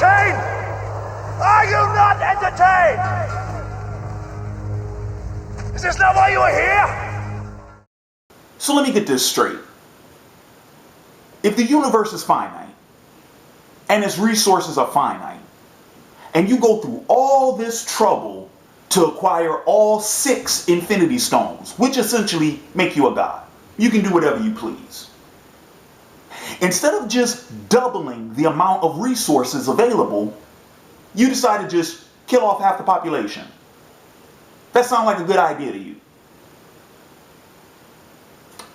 entertained? Are you not entertained? Is this not why you are here? So let me get this straight. If the universe is finite, and its resources are finite, and you go through all this trouble to acquire all 6 Infinity Stones, which essentially make you a god, you can do whatever you please. Instead of just doubling the amount of resources available, you decide to just kill off half the population. That sounds like a good idea to you.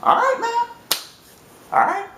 All right, man. All right.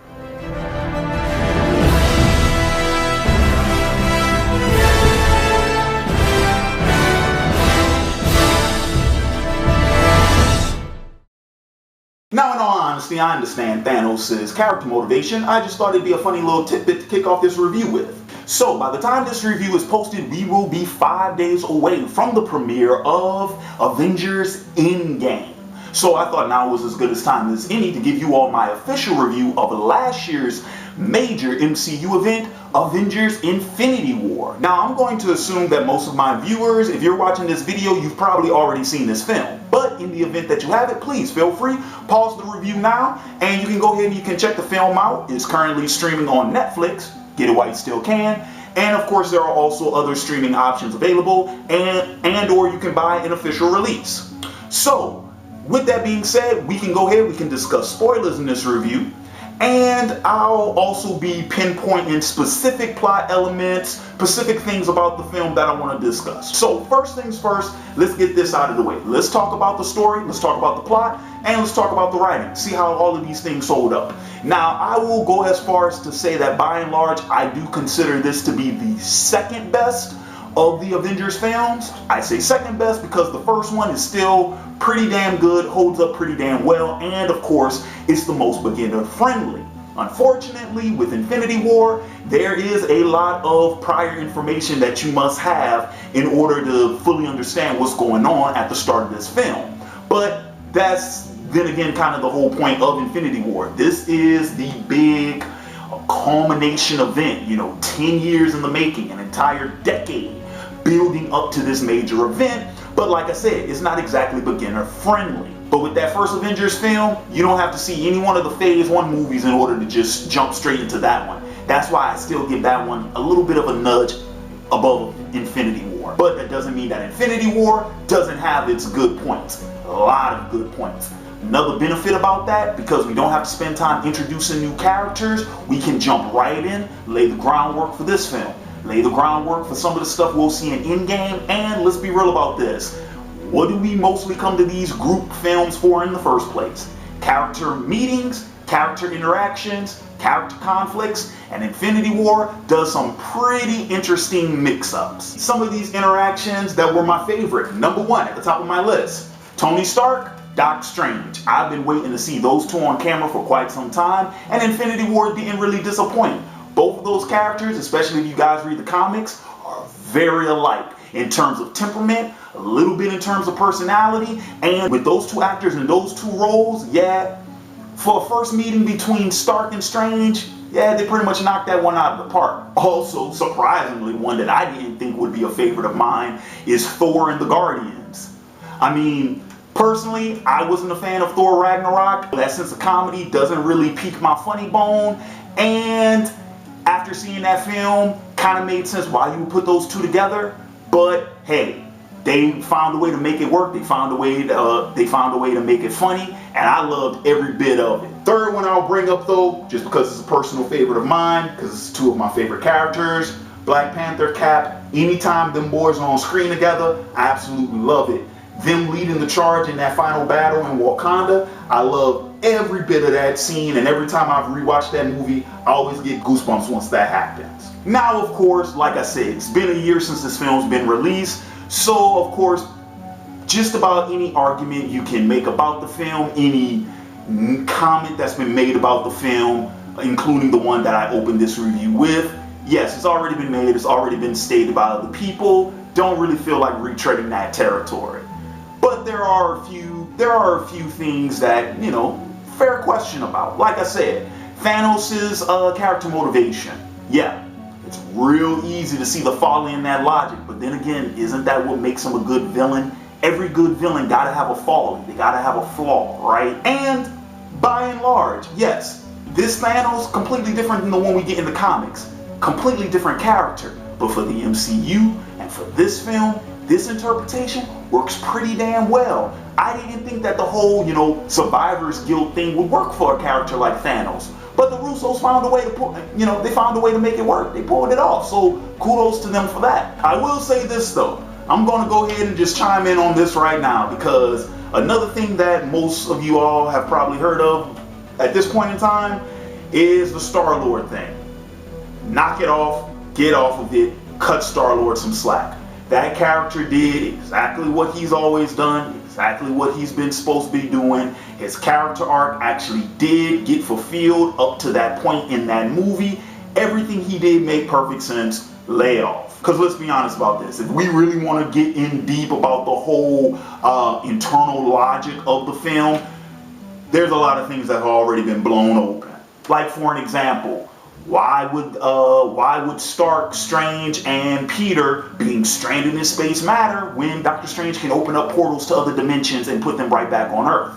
Now, in all honesty, I understand Thanos' character motivation. I just thought it'd be a funny little tidbit to kick off this review with. So, by the time this review is posted, we will be 5 days away from the premiere of Avengers Endgame. So I thought now was as good a time as any to give you all my official review of last year's major MCU event, Avengers Infinity War. Now, I'm going to assume that most of my viewers, if you're watching this video, you've probably already seen this film. But in the event that you haven't, please feel free, pause the review now, and you can go ahead and you can check the film out. It's currently streaming on Netflix. Get it while you still can. And of course, there are also other streaming options available, and or you can buy an official release. So, with that being said, we can go ahead, we can discuss spoilers in this review, and I'll also be pinpointing specific plot elements, specific things about the film that I want to discuss. So first things first, let's get this out of the way. Let's talk about the story, let's talk about the plot, and let's talk about the writing. See how all of these things hold up. Now, I will go as far as to say that by and large, I do consider this to be the second best of the Avengers films. I say second best because the first one is still pretty damn good, holds up pretty damn well, and of course, it's the most beginner friendly. Unfortunately, with Infinity War, there is a lot of prior information that you must have in order to fully understand what's going on at the start of this film. But that's then again kind of the whole point of Infinity War. This is the big culmination event, 10 years in the making, an entire decade building up to this major event. But like I said, it's not exactly beginner friendly. But with that first Avengers film, you don't have to see any one of the Phase 1 movies in order to just jump straight into that one. That's why I still give that one a little bit of a nudge above Infinity War. But that doesn't mean that Infinity War doesn't have its good points. A lot of good points. Another benefit about that, because we don't have to spend time introducing new characters, we can jump right in, lay the groundwork for this film. Lay the groundwork for some of the stuff we'll see in Endgame, and let's be real about this. What do we mostly come to these group films for in the first place? Character meetings, character interactions, character conflicts, and Infinity War does some pretty interesting mix-ups. Some of these interactions that were my favorite. Number 1 at the top of my list, Tony Stark, Doc Strange. I've been waiting to see those two on camera for quite some time, and Infinity War didn't really disappoint. Both of those characters, especially if you guys read the comics, are very alike in terms of temperament, a little bit in terms of personality, and with those two actors in those two roles, yeah, for a first meeting between Stark and Strange, yeah, they pretty much knocked that one out of the park. Also, surprisingly, one that I didn't think would be a favorite of mine is Thor and the Guardians. I mean, personally, I wasn't a fan of Thor Ragnarok. That sense of comedy doesn't really pique my funny bone, and after seeing that film, kind of made sense why you would put those two together. But hey, they found a way to make it work. They found a way to make it funny, and I loved every bit of it. Third one I'll bring up though, just because it's a personal favorite of mine, because it's two of my favorite characters, Black Panther, Cap. Anytime them boys are on screen together, I absolutely love it. Them leading the charge in that final battle in Wakanda, I love every bit of that scene, and every time I've rewatched that movie, I always get goosebumps once that happens. Now, of course, like I said, it's been a year since this film's been released, so of course, just about any argument you can make about the film, any comment that's been made about the film, including the one that I opened this review with, yes, it's already been made, it's already been stated by other people. Don't really feel like retreading that territory. But there are a few things that, fair question about. Like I said, Thanos' character motivation. Yeah, It's real easy to see the folly in that logic, but then again, isn't that what makes him a good villain? Every good villain gotta have a folly, they gotta have a flaw, right? And by and large, yes, this Thanos completely different than the one we get in the comics. Completely different character, but for the MCU and for this film, this interpretation works pretty damn well. I didn't think that the whole, survivor's guilt thing would work for a character like Thanos. But the Russos found a way to they found a way to make it work. They pulled it off. So kudos to them for that. I will say this though. I'm going to go ahead and just chime in on this right now, because another thing that most of you all have probably heard of at this point in time is the Star-Lord thing. Knock it off, get off of it, cut Star-Lord some slack. That character did exactly what he's always done, exactly what he's been supposed to be doing. His character arc actually did get fulfilled up to that point in that movie. Everything he did made perfect sense. Lay off. Because let's be honest about this. If we really want to get in deep about the whole internal logic of the film, there's a lot of things that have already been blown open. Like for an example, why would Stark, Strange, and Peter being stranded in space matter when Doctor Strange can open up portals to other dimensions and put them right back on Earth?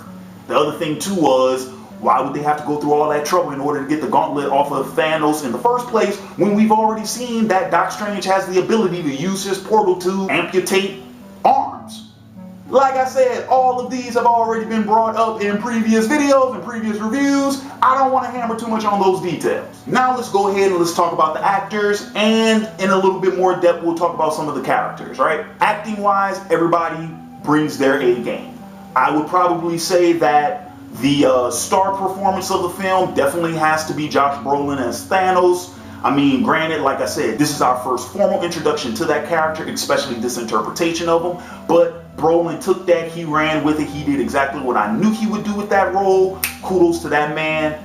The other thing too was, why would they have to go through all that trouble in order to get the gauntlet off of Thanos in the first place when we've already seen that Doc Strange has the ability to use his portal to amputate arms? Like I said, all of these have already been brought up in previous videos and previous reviews. I don't want to hammer too much on those details. Now let's go ahead and let's talk about the actors, and in a little bit more depth we'll talk about some of the characters, right? Acting wise, everybody brings their A game. I would probably say that the star performance of the film definitely has to be Josh Brolin as Thanos. I mean, granted, like I said, this is our first formal introduction to that character, especially this interpretation of him, but Brolin took that, he ran with it, he did exactly what I knew he would do with that role. Kudos to that man.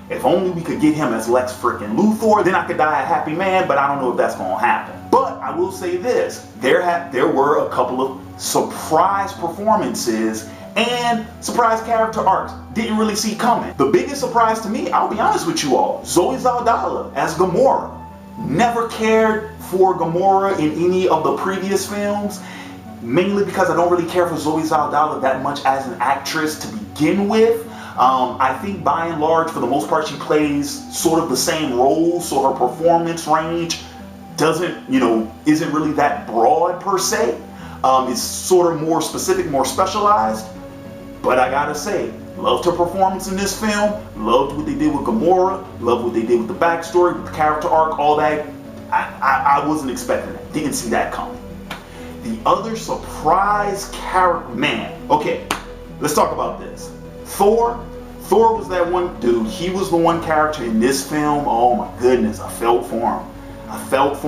If only we could get him as Lex frickin' Luthor, then I could die a happy man, but I don't know if that's gonna happen. But I will say this, there were a couple of surprise performances and surprise character arcs didn't really see coming. The biggest surprise to me, I'll be honest with you all, Zoe Saldana as Gamora. Never cared for Gamora in any of the previous films, mainly because I don't really care for Zoe Saldana that much as an actress to begin with. I think by and large, for the most part, she plays sort of the same role, so her performance range isn't really that broad per se. It's sort of more specific, more specialized. But I gotta say, loved her performance in this film, loved what they did with Gamora, loved what they did with the backstory, with the character arc, all that. I wasn't expecting that, didn't see that coming. The other surprise character, man, okay, let's talk about this. Thor was that one dude, he was the one character in this film, oh my goodness, I felt for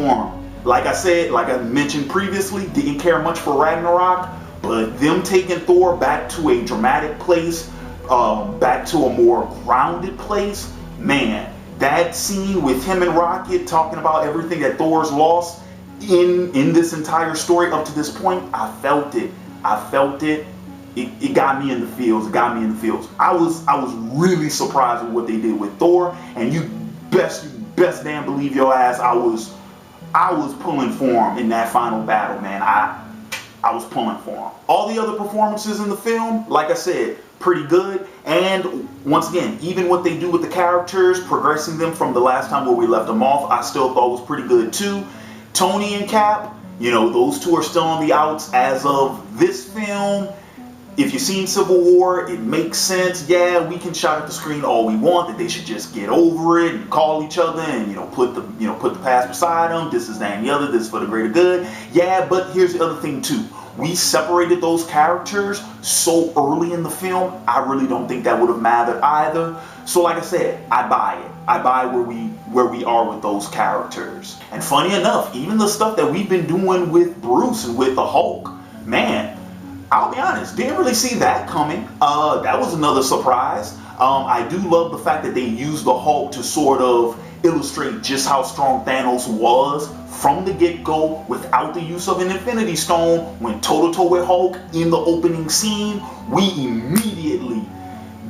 him. Like I said, like I mentioned previously, didn't care much for Ragnarok, but them taking Thor back to a dramatic place, back to a more grounded place, man, that scene with him and Rocket talking about everything that Thor's lost in this entire story up to this point, I felt it. It got me in the feels. I was really surprised with what they did with Thor, and you best damn believe your ass I was pulling for him in that final battle, man. I was pulling for him. All the other performances in the film, like I said, pretty good. And once again, even what they do with the characters, progressing them from the last time where we left them off, I still thought was pretty good too. Tony and Cap, those two are still on the outs as of this film. If you've seen Civil War, it makes sense. Yeah, we can shout at the screen all we want that they should just get over it and call each other and put the past beside them. This is that and the other. This is for the greater good. Yeah, but here's the other thing too. We separated those characters so early in the film. I really don't think that would have mattered either. So like I said, I buy it. I buy where we are with those characters. And funny enough, even the stuff that we've been doing with Bruce and with the Hulk, man, I'll be honest, didn't really see that coming. That was another surprise. I do love the fact that they used the Hulk to sort of illustrate just how strong Thanos was from the get-go without the use of an Infinity Stone. Went toe-to-toe with Hulk in the opening scene. We immediately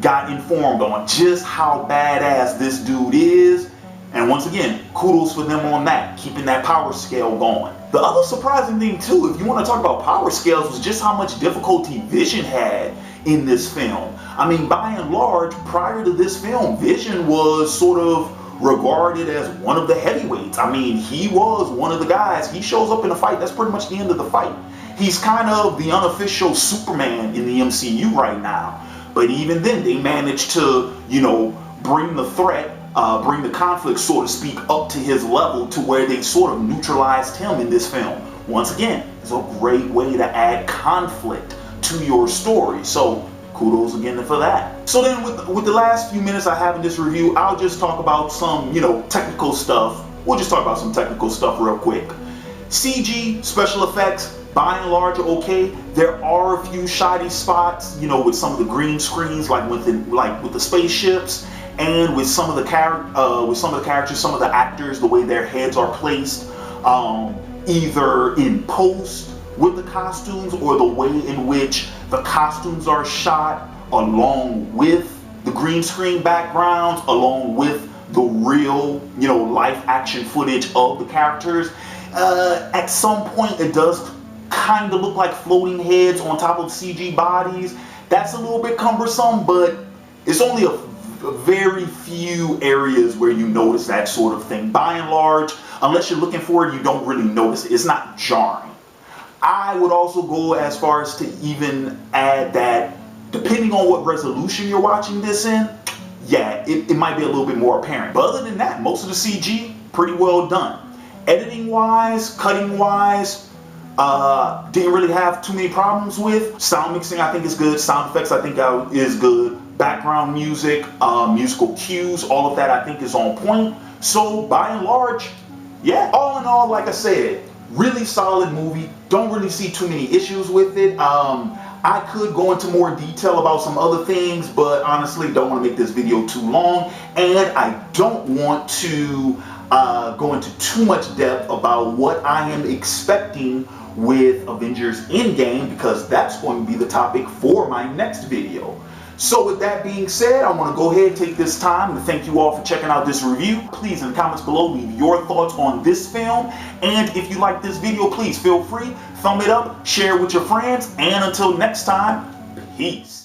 got informed on just how badass this dude is. And once again, kudos for them on that, keeping that power scale going. The other surprising thing too, if you want to talk about power scales, was just how much difficulty Vision had in this film. I mean, by and large, prior to this film, Vision was sort of regarded as one of the heavyweights. I mean, he was one of the guys. He shows up in a fight, that's pretty much the end of the fight. He's kind of the unofficial Superman in the MCU right now. But even then, they managed to, you know, bring the threat, bring the conflict, so to speak, up to his level to where they sort of neutralized him in this film. Once again, it's a great way to add conflict to your story. So kudos again for that. So then with the last few minutes I have in this review, I'll just talk about some, you know, technical stuff. We'll just talk about some technical stuff real quick. CG, special effects, by and large are okay. There are a few shoddy spots, you know, with some of the green screens, like with the spaceships, and with some of the characters, some of the actors, the way their heads are placed, either in post with the costumes or the way in which the costumes are shot along with the green screen backgrounds, along with the real, you know, live action footage of the characters. At some point it does kind of look like floating heads on top of CG bodies. That's a little bit cumbersome, but it's only a very few areas where you notice that sort of thing. By and large, unless you're looking for it, you don't really notice it. It's not jarring. I would also go as far as to even add that depending on what resolution you're watching this in, yeah, it might be a little bit more apparent. But other than that, most of the CG, pretty well done. Editing wise, cutting wise, didn't really have too many problems with. Sound mixing I think is good. Sound effects I think is good. Background music, musical cues, all of that I think is on point. So by and large, yeah, all in all, like I said, really solid movie. Don't really see too many issues with it. I could go into more detail about some other things, but honestly don't want to make this video too long, and I don't want to go into too much depth about what I am expecting with Avengers Endgame, because that's going to be the topic for my next video. So with that being said, I want to go ahead and take this time to thank you all for checking out this review. Please, in the comments below, leave your thoughts on this film. And if you like this video, please feel free, thumb it up, share it with your friends. And until next time, peace.